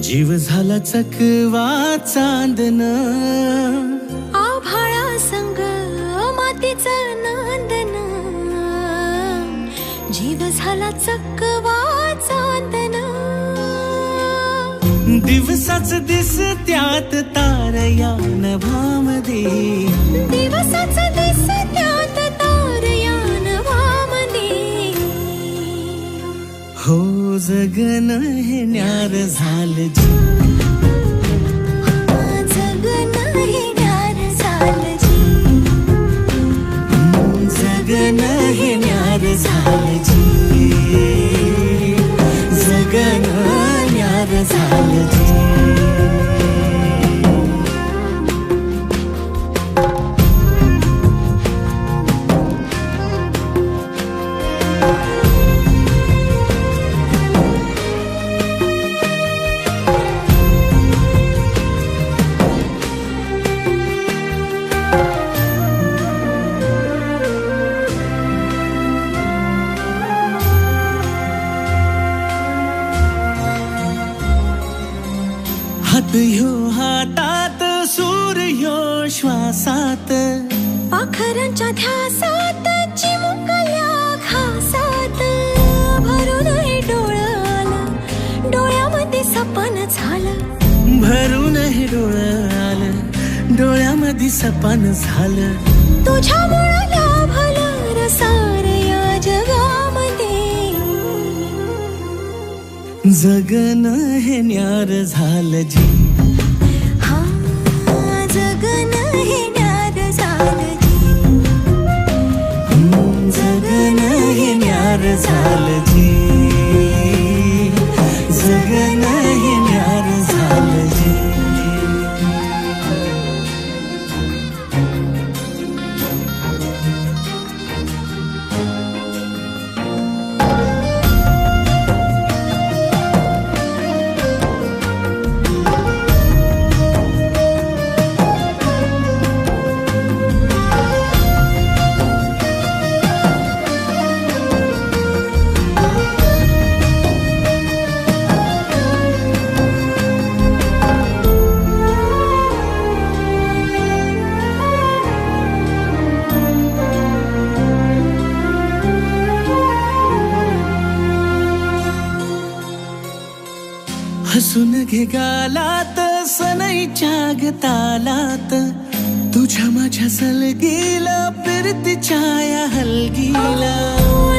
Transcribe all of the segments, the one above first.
जीव झाला चकवा चांदन, आभाळा संग मातीचं नांदन, जीव झाला चकवा चांदन. दिवसाच दिसत्यात तारया नभामध्ये, दिवसाच दिसत्यात तारया नभामध्ये. हो जगन हे न्यार झालं जी, जगन हे न्यार झालं जी, जगन हे न्यार झालं जी, जगन न्यार झालं जी. हात ह्यो हातात, सूर ह्यो श्वासात, पाखरांच्या ध्यासात, चिमुकल्या घासात. भरून हे डोळं आलं, डोळ्यामध्ये सपन झालं. भरून हे डोळं आलं, डोळ्यामध्ये सपन झालं. तुझ्यामुळं लाभलं रसार या जगामध्ये. जगन हे न्यार झालं जी, हा जगन हे न्यार झालं जी, जगन हे न्यार झालं जी, जगन हे न्यार झालं जी. हसून घे गालात, सनईच्या गतालात, तुझ्या माझ्या सलगीला, फिरतीच्या या हलगीला.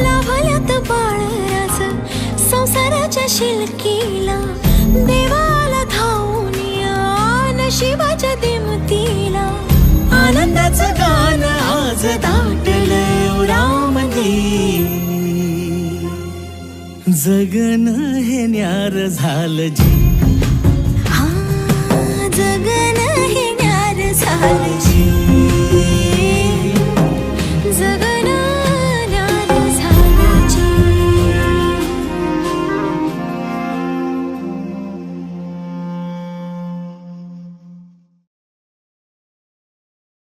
लाभल्यात बाळराज संसाराच्या शिलकीला. देवाला धावून या नशिबाच्या दिमतीला. आनंदाचं गाण आज दाटलं उरामध्ये. जगन हे न्यार झालं जी, हा जगन हे न्यार झालं जी,